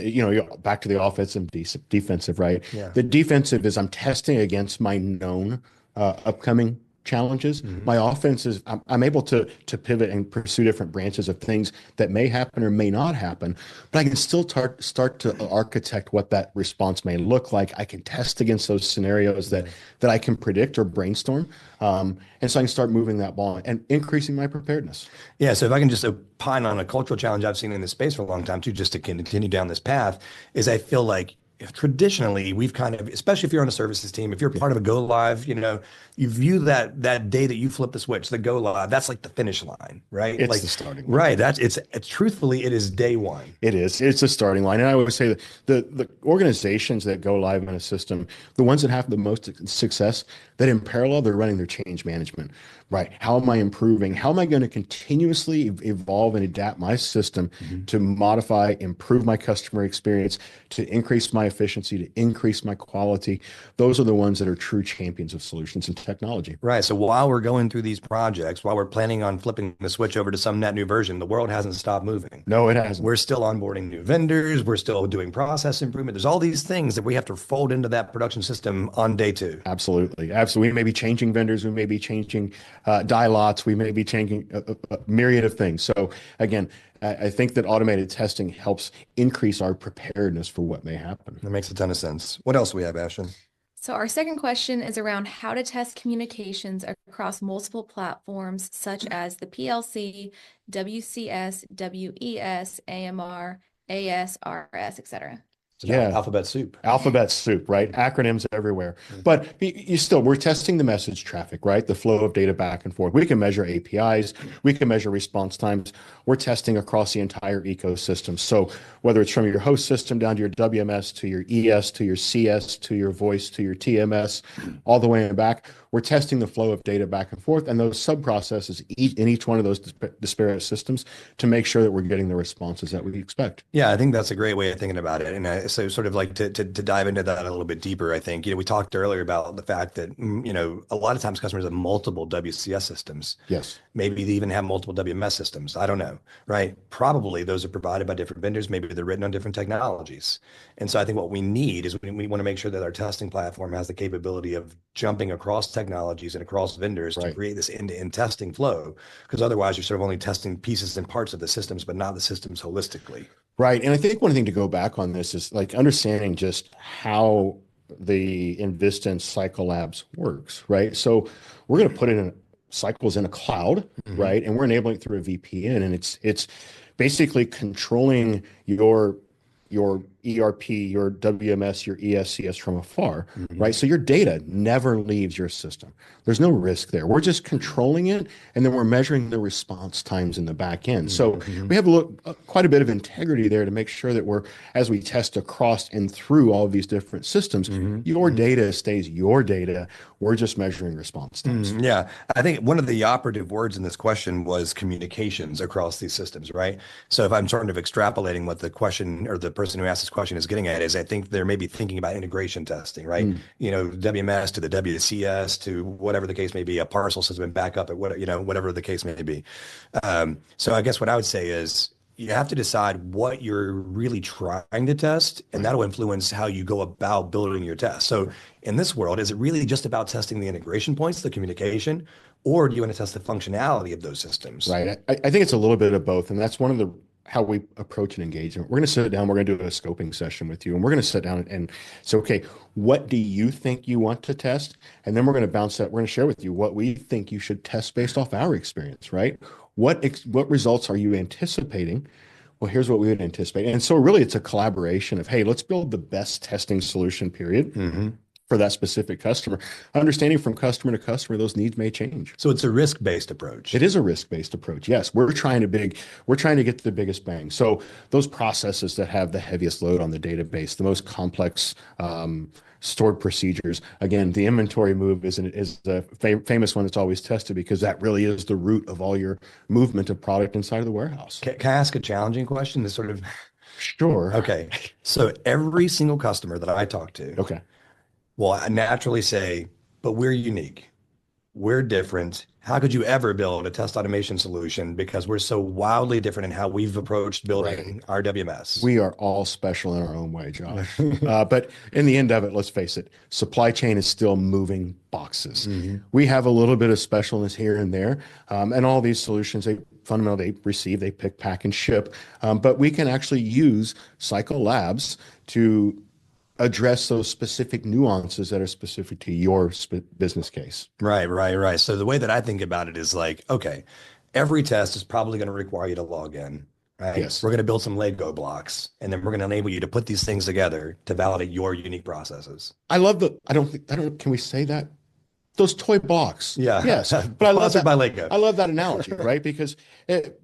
back to the offensive and defensive, right? Yeah. The defensive is I'm testing against my known upcoming challenges. My offense is I'm able to pivot and pursue different branches of things that may happen or may not happen, but I can still start to architect what that response may look like. I can test against those scenarios that I can predict or brainstorm. And so I can start moving that ball and increasing my preparedness. Yeah. So if I can just opine on a cultural challenge I've seen in this space for a long time too, just to continue down this path, is I feel like traditionally we've kind of, especially if you're on a services team, if you're part of a go live, you view that day that you flip the switch, the go live, that's like the finish line, right? It's like the starting line. Right. It's truthfully, it is day one. It is. It's a starting line. And I always say that the organizations that go live in a system, the ones that have the most success, that in parallel, they're running their change management, right? How am I improving? How am I going to continuously evolve and adapt my system to modify, improve my customer experience, to increase my efficiency, to increase my quality? Those are the ones that are true champions of solutions and technology. Right. So while we're going through these projects, while we're planning on flipping the switch over to some net new version, the world hasn't stopped moving. No, it hasn't. We're still onboarding new vendors. We're still doing process improvement. There's all these things that we have to fold into that production system on day two. Absolutely. We may be changing vendors. We may be changing die lots. We may be changing a myriad of things. So again, I think that automated testing helps increase our preparedness for what may happen. That makes a ton of sense. What else do we have, Ashton? So our second question is around how to test communications across multiple platforms, such as the PLC, WCS, WES, AMR, AS, RS, etc. It's Yeah. alphabet soup. Alphabet soup, right? Acronyms everywhere. But you still, we're testing the message traffic, right? The flow of data back and forth. We can measure APIs, we can measure response times. We're testing across the entire ecosystem. So whether it's from your host system down to your WMS, to your ES, to your CS, to your voice, to your TMS, all the way back, we're testing the flow of data back and forth and those sub-processes in each one of those disparate systems to make sure that we're getting the responses that we expect. Yeah, I think that's a great way of thinking about it. And so sort of like to dive into that a little bit deeper, I think, we talked earlier about the fact that, a lot of times customers have multiple WCS systems. Yes. Maybe they even have multiple WMS systems. I don't know, right? Probably those are provided by different vendors. Maybe they're written on different technologies. And so I think what we need is we want to make sure that our testing platform has the capability of jumping across technologies and across vendors to Right. create this end-to-end testing flow. Because otherwise you're sort of only testing pieces and parts of the systems, but not the systems holistically. Right. And I think one thing to go back on this is like understanding just how the Invista and Cycle Labs works, right? So we're going to put it in cycles in a cloud, right? And we're enabling it through a VPN, and it's basically controlling your ERP, your WMS, your ESCS from afar, right? So your data never leaves your system. There's no risk there. We're just controlling it, and then we're measuring the response times in the back end. So we have quite a bit of integrity there to make sure that as we test across and through all of these different systems, your data stays your data. We're just measuring response times. Yeah, I think one of the operative words in this question was communications across these systems, right? So if I'm sort of extrapolating what the question or the person who asked this question is getting at is, I think they're maybe thinking about integration testing, right? WMS to the WCS to whatever the case may be, a parcel system backup at whatever the case may be. So I guess what I would say is you have to decide what you're really trying to test, and that'll influence how you go about building your test. So in this world, is it really just about testing the integration points, the communication, or do you want to test the functionality of those systems? Right. I think it's a little bit of both, and that's one of how we approach an engagement. We're going to sit down, we're going to do a scoping session with you, and we're going to sit down and say, okay, what do you think you want to test? And then we're going to bounce that, we're going to share with you what we think you should test based off our experience, right? What results are you anticipating? Well, here's what we would anticipate. And so really it's a collaboration of, hey, let's build the best testing solution period for that specific customer. Understanding from customer to customer, those needs may change. So it's a risk-based approach. It is a risk-based approach. Yes, we're trying to get the biggest bang. So those processes that have the heaviest load on the database, the most complex stored procedures. Again, the inventory move is a famous one that's always tested because that really is the root of all your movement of product inside of the warehouse. Can I ask a challenging question to sort of? Sure. Okay. So every single customer that I talk to, Okay. well, I naturally say, but we're unique. We're different. How could you ever build a test automation solution? Because we're so wildly different in how we've approached building our WMS. We are all special in our own way, Josh. But in the end of it, let's face it, supply chain is still moving boxes. We have a little bit of specialness here and there. And all these solutions, they receive, they pick, pack, and ship. But we can actually use Cycle Labs to address those specific nuances that are specific to your business case. Right. So the way that I think about it is like, okay, every test is probably going to require you to log in, right? Yes. We're going to build some Lego blocks, and then we're going to enable you to put these things together to validate your unique processes. I love can we say that? Those toy blocks. Yeah. Yes. But I love Sponsored that. by Lego. I love that analogy, right? Because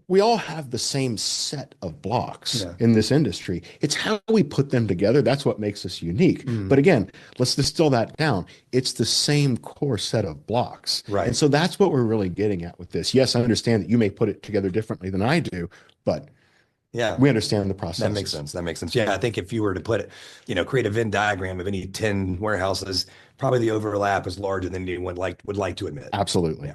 we all have the same set of blocks in this industry. It's how we put them together. That's what makes us unique. But again, let's distill that down. It's the same core set of blocks. Right. And so that's what we're really getting at with this. Yes, I understand that you may put it together differently than I do, but yeah, we understand the process. That makes sense. Yeah, I think if you were to put it, create a Venn diagram of any 10 warehouses, probably the overlap is larger than anyone would like to admit. Absolutely. Yeah.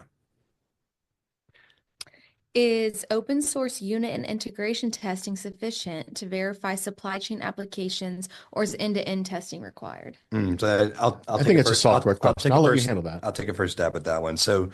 Is open source unit and integration testing sufficient to verify supply chain applications, or is end-to-end testing required? So I'll I think it's a software question. I'll let you handle that. I'll take a first stab at that one. So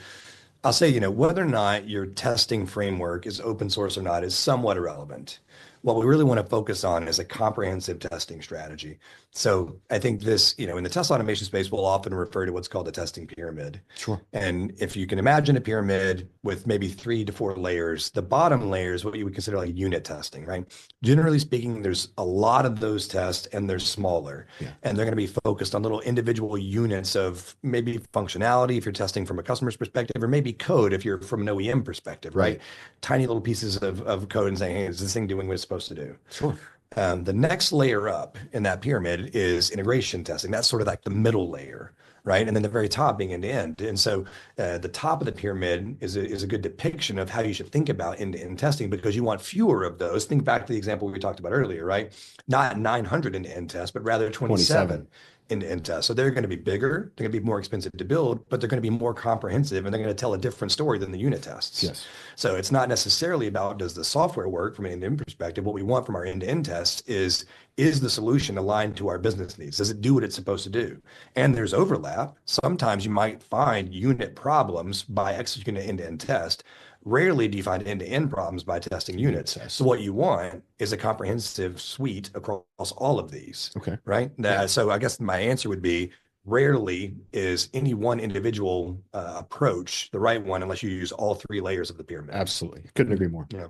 I'll say, whether or not your testing framework is open source or not is somewhat irrelevant. what we really want to focus on is a comprehensive testing strategy. So I think this, in the test automation space, we'll often refer to what's called a testing pyramid. Sure. And if you can imagine a pyramid with maybe 3 to 4 layers, the bottom layer is what you would consider like unit testing, right? Generally speaking, there's a lot of those tests and they're smaller. Yeah. And they're going to be focused on little individual units of maybe functionality if you're testing from a customer's perspective, or maybe code if you're from an OEM perspective, right? Right. Tiny little pieces of code and saying, hey, is this thing doing what it's supposed to do? Sure. The next layer up in that pyramid is integration testing. That's sort of like the middle layer, right? And then the very top being end-to-end. And so the top of the pyramid is a good depiction of how you should think about end-to-end testing, because you want fewer of those. Think back to the example we talked about earlier, right? Not 900 end-to-end tests, but rather 27 end-to-end tests. So they're going to be bigger, they're going to be more expensive to build, but they're going to be more comprehensive, and they're going to tell a different story than the unit tests. Yes. So it's not necessarily about does the software work from an end-to-end perspective. What we want from our end-to-end tests is the solution aligned to our business needs? Does it do what it's supposed to do? And there's overlap. Sometimes you might find unit problems by executing an end-to-end test. Rarely do you find end-to-end problems by testing units. So what you want is a comprehensive suite across all of these. Okay. Right? So I guess my answer would be rarely is any one individual approach the right one unless you use all 3 layers of the pyramid. Absolutely. Couldn't agree more. Yeah.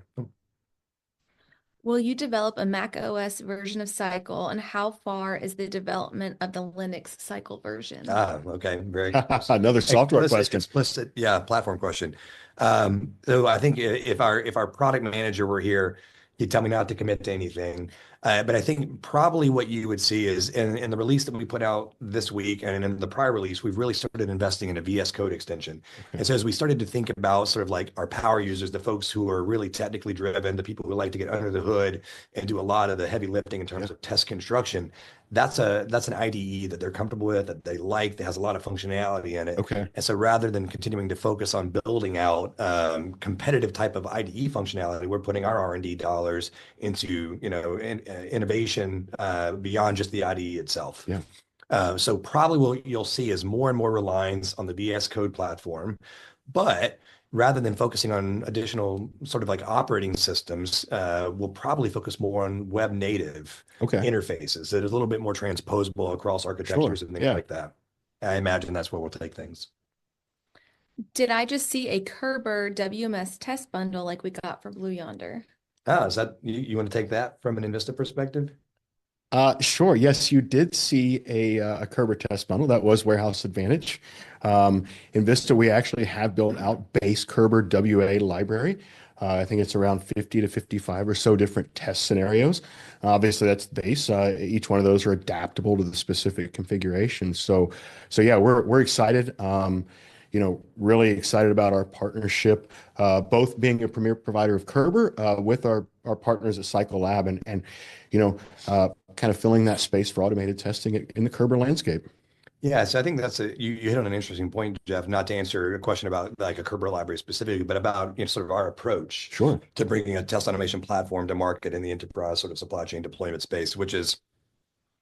Will you develop a Mac OS version of Cycle, and how far is the development of the Linux Cycle version? Okay. Very Another software explicit, question. platform question. So I think if our product manager were here, he'd tell me not to commit to anything. But I think probably what you would see is in the release that we put out this week and in the prior release, we've really started investing in a VS Code extension. Okay. And so as we started to think about sort of like our power users, the folks who are really technically driven, the people who like to get under the hood and do a lot of the heavy lifting in terms of test construction, that's an IDE that they're comfortable with, that they like, that has a lot of functionality in it. Okay. And so rather than continuing to focus on building out competitive type of IDE functionality, we're putting our R&D dollars into innovation beyond just the IDE itself. Yeah. So probably what you'll see is more and more reliance on the VS Code platform, but rather than focusing on additional sort of like operating systems, we'll probably focus more on web native interfaces that is a little bit more transposable across architectures and things like that. I imagine that's where we'll take things. Did I just see a Kerber WMS test bundle like we got for Blue Yonder? Is that you want to take that from an Envista perspective? Sure. Yes, you did see a Kerber test bundle. That was Warehouse Advantage. In Vista, we actually have built out base Kerber WA library. I think it's around 50 to 55 or so different test scenarios. Obviously, that's base. Each one of those are adaptable to the specific configuration. So yeah, we're excited. Really excited about our partnership, both being a premier provider of Kerber with our partners at Cycle Lab and kind of filling that space for automated testing in the Kerber landscape. Yeah, so I think you hit on an interesting point, Jeff, not to answer a question about like a Kerber library specifically, but about sort of our approach to bringing a test automation platform to market in the enterprise sort of supply chain deployment space, which is,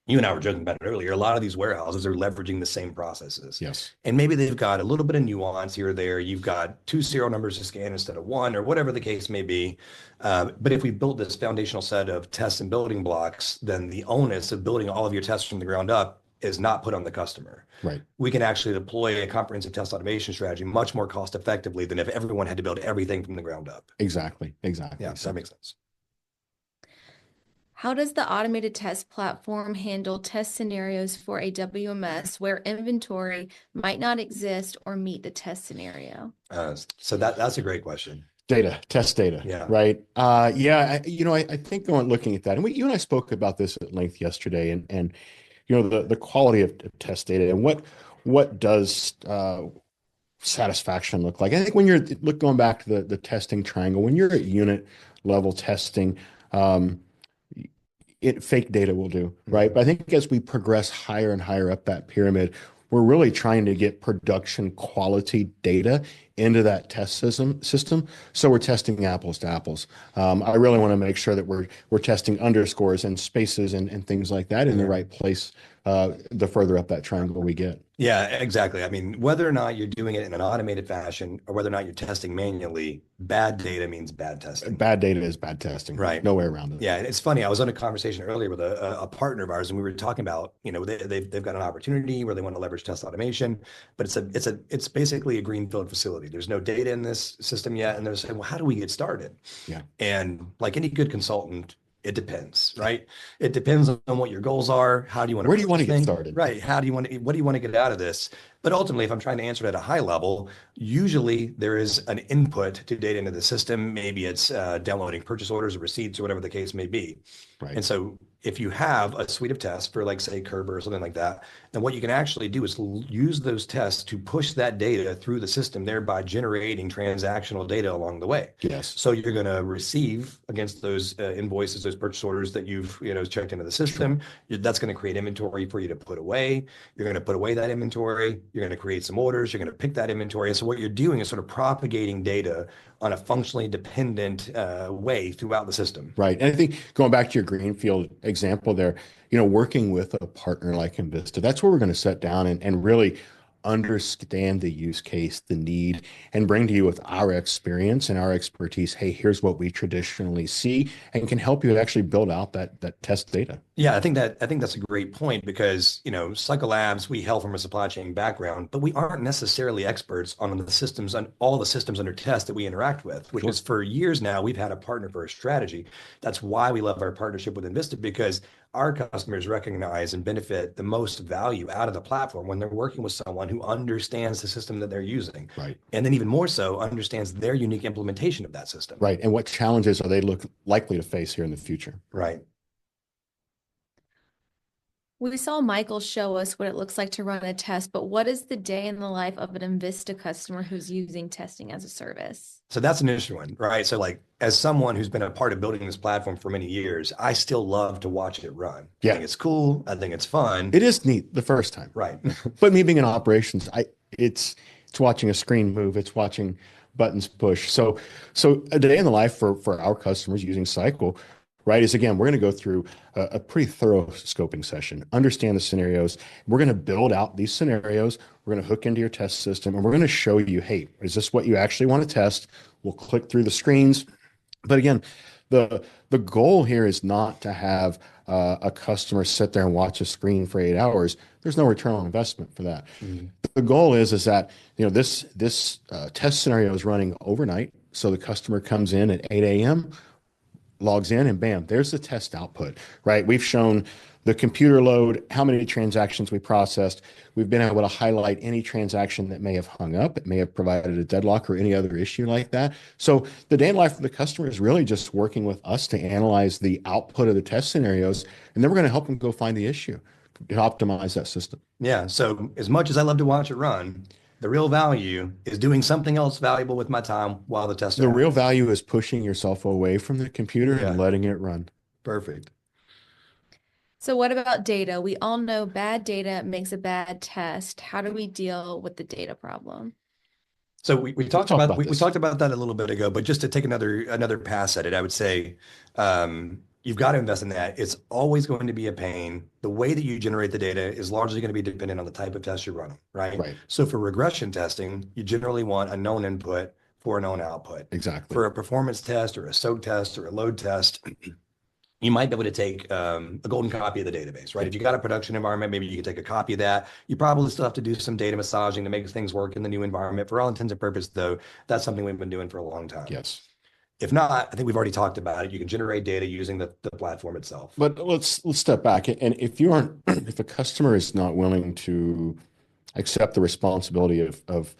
you and I were joking about it earlier, a lot of these warehouses are leveraging the same processes. Yes. And maybe they've got a little bit of nuance here or there. You've got 2 serial numbers to scan instead of 1 or whatever the case may be. But if we built this foundational set of tests and building blocks, then the onus of building all of your tests from the ground up is not put on the customer. Right. We can actually deploy a comprehensive test automation strategy much more cost effectively than if everyone had to build everything from the ground up. Exactly. Yeah, so that makes sense. How does the automated test platform handle test scenarios for a WMS where inventory might not exist or meet the test scenario? So that's a great question. Test data. Yeah. Right. I think looking at that, and you and I spoke about this at length yesterday, and the quality of test data and what does satisfaction look like. I think when you're going back to the testing triangle, when you're at unit level testing, fake data will do, right? But I think as we progress higher and higher up that pyramid, we're really trying to get production quality data into that test system. So we're testing apples to apples. I really want to make sure that we're testing underscores and spaces and things like that in the right place the further up that triangle we get. Yeah, exactly. I mean, whether or not you're doing it in an automated fashion or whether or not you're testing manually, bad data means bad testing. Bad data is bad testing. Right. No way around it. Yeah, and it's funny. I was on a conversation earlier with a partner of ours, and we were talking about, they've got an opportunity where they want to leverage test automation, but it's basically a greenfield facility. There's no data in this system yet, and they're saying, well, how do we get started? Yeah. And like any good consultant, it depends, right? It depends on what your goals are. How do you want to Where do you want to approach get things? started? Right. What do you want to get out of this? But ultimately, if I'm trying to answer it at a high level, usually there is an input to data into the system. Maybe it's downloading purchase orders or receipts or whatever the case may be. Right. And so if you have a suite of tests for, like, say, Kerber or something like that, then what you can actually do is use those tests to push that data through the system, thereby generating transactional data along the way. Yes. So you're going to receive against those invoices, those purchase orders that you've checked into the system. That's going to create inventory for you to put away. You're going to put away that inventory. You're going to create some orders. You're going to pick that inventory. And so what you're doing is sort of propagating data on a functionally dependent way throughout the system. Right. And I think going back to your greenfield example there, working with a partner like Envista, that's where we're going to sit down and really understand the use case, the need, and bring to you with our experience and our expertise. Hey, here's what we traditionally see, and can help you actually build out that test data. Yeah, I think that's a great point because, Cycle Labs, we hail from a supply chain background, but we aren't necessarily experts on the systems, on all the systems under test that we interact with, which is, for years now, we've had a partner for a strategy. That's why we love our partnership with Envista, because our customers recognize and benefit the most value out of the platform when they're working with someone who understands the system that they're using. Right. And then even more so, understands their unique implementation of that system. Right. And what challenges are they likely to face here in the future? Right. We saw Michael show us what it looks like to run a test, but what is the day in the life of an Envista customer who's using testing as a service? So that's an interesting one, right? So, like, as someone who's been a part of building this platform for many years, I still love to watch it run. Yeah. I think it's cool. I think it's fun. It is neat the first time. Right. But me being in operations, it's watching a screen move, it's watching buttons push. So a day in the life for our customers using Cycle, right, is, again, we're going to go through a pretty thorough scoping session, understand the scenarios. We're going to build out these scenarios. We're going to hook into your test system, and we're going to show you, hey, is this what you actually want to test? We'll click through the screens. But again, the goal here is not to have a customer sit there and watch a screen for 8 hours. There's no return on investment for that. Mm-hmm. The goal is that this test scenario is running overnight. So the customer comes in at 8 a.m., logs in, and bam, there's the test output, right? We've shown the computer load, how many transactions we processed. We've been able to highlight any transaction that may have hung up. It may have provided a deadlock or any other issue like that. So the day in life of the customer is really just working with us to analyze the output of the test scenarios, and then we're going to help them go find the issue to optimize that system. Yeah. So as much as I love to watch it run, the real value is doing something else valuable with my time while the test. The real value is pushing yourself away from the computer and letting it run. Perfect. So what about data? We all know bad data makes a bad test. How do we deal with the data problem? So we talked about we talked about that a little bit ago, but just to take another pass at it, I would say you've got to invest in that. It's always going to be a pain. The way that you generate the data is largely going to be dependent on the type of test you're running, right? Right. So for regression testing, you generally want a known input for a known output. Exactly. For a performance test or a soak test or a load test, you might be able to take a golden copy of the database, right? If you got a production environment, maybe you could take a copy of that. You probably still have to do some data massaging to make things work in the new environment. For all intents and purposes, though, that's something we've been doing for a long time. Yes. If not, I think we've already talked about it. You can generate data using the platform itself. But let's step back. And if a customer is not willing to accept the responsibility of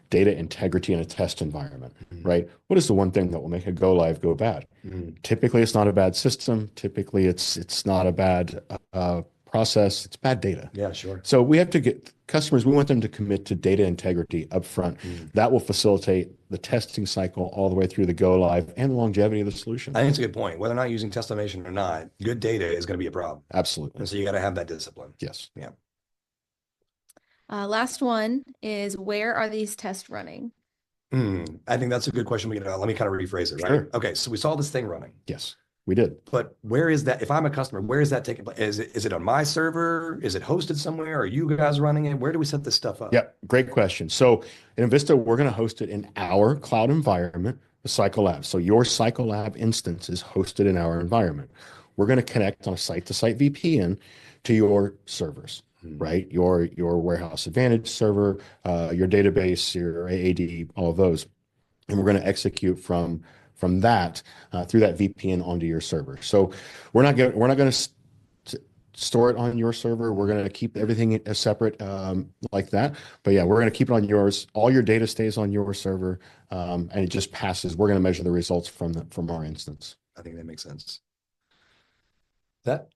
data integrity in a test environment, right? What is the one thing that will make a go live go bad? Typically, it's not a bad system. Typically, it's not a bad process. It's bad data. Yeah, sure. So we have to get customers, we want them to commit to data integrity upfront. That will facilitate the testing cycle all the way through the go live and the longevity of the solution. I think it's a good point. Whether or not using test automation or not, good data is going to be a problem. Absolutely. And so you got to have that discipline. Yes. Yeah. Last one is, where are these tests running? I think that's a good question. Let me kind of rephrase it, right? Sure. Okay, so we saw this thing running. Yes. We did. But where is that? If I'm a customer, where is that taking place? Is it on my server? Is it hosted somewhere? Are you guys running it? Where do we set this stuff up? Yeah, great question. So in Envista, we're going to host it in our cloud environment, the Cyclelab. So your Cyclelab instance is hosted in our environment. We're going to connect on a site-to-site VPN to your servers, right? Your Warehouse Advantage server, your database, your AAD, all of those. And we're going to execute from that through that VPN onto your server. So we're not going to store it on your server. We're going to keep everything separate like that. But yeah, we're going to keep it on yours. All your data stays on your server, and it just passes. We're going to measure the results from our instance. I think that makes sense.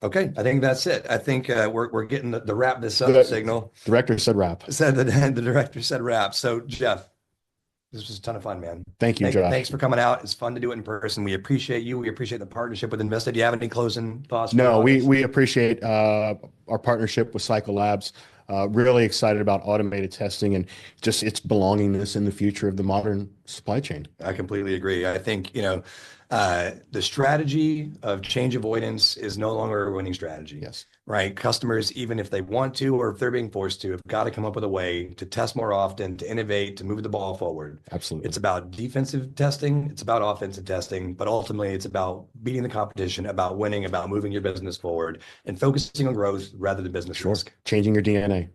Okay? I think that's it. I think we're getting the wrap this up signal. Director said wrap. The director said wrap. So Jeff, this was a ton of fun, man. Thank you, Josh. Thanks for coming out. It's fun to do it in person. We appreciate you. We appreciate the partnership with Envista. Do you have any closing thoughts? No, we appreciate our partnership with Cyclelabs. Really excited about automated testing and just its belongingness in the future of the modern supply chain. I completely agree. I think, the strategy of change avoidance is no longer a winning strategy. Yes. Right? Customers, even if they want to or if they're being forced to, have got to come up with a way to test more often, to innovate, to move the ball forward. Absolutely. It's about defensive testing, it's about offensive testing, but ultimately it's about beating the competition, about winning, about moving your business forward and focusing on growth rather than business risk. Changing your DNA.